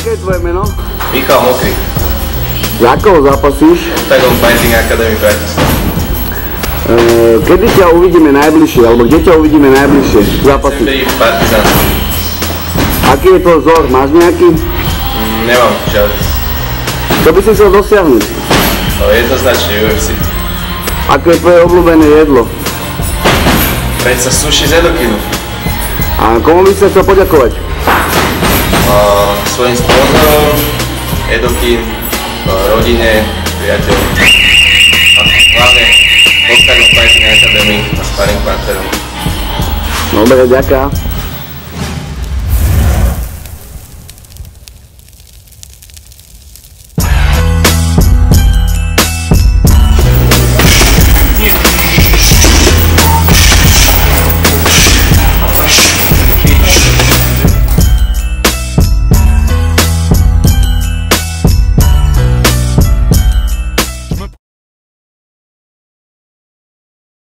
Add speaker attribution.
Speaker 1: Aké je tvoje meno?
Speaker 2: Michal Mokrý.
Speaker 1: Za koho zápasíš?
Speaker 2: Octagon Fighting Academy Bratislava.
Speaker 1: Kedy ťa uvidíme najbližšie, alebo kde ťa uvidíme najbližšie zápasy?
Speaker 2: Chcem byť v Partizánstve.
Speaker 1: Aký je tvoj vzor? Máš nejaký?
Speaker 2: Nemám žiadny.
Speaker 1: Čo by si chcel dosiahnuť?
Speaker 2: No jednoznačne UFC.
Speaker 1: Aké je tvoje obľúbené jedlo?
Speaker 2: Veď sa sushi z Edokinu.
Speaker 1: A komu by si sa chcel poďakovať?
Speaker 2: Svojím sponzorom, Edokin, rodine, priateľom. A hlavne Octagon Fighting Academy a sparring partnerom.
Speaker 1: Dobre, ďakujem.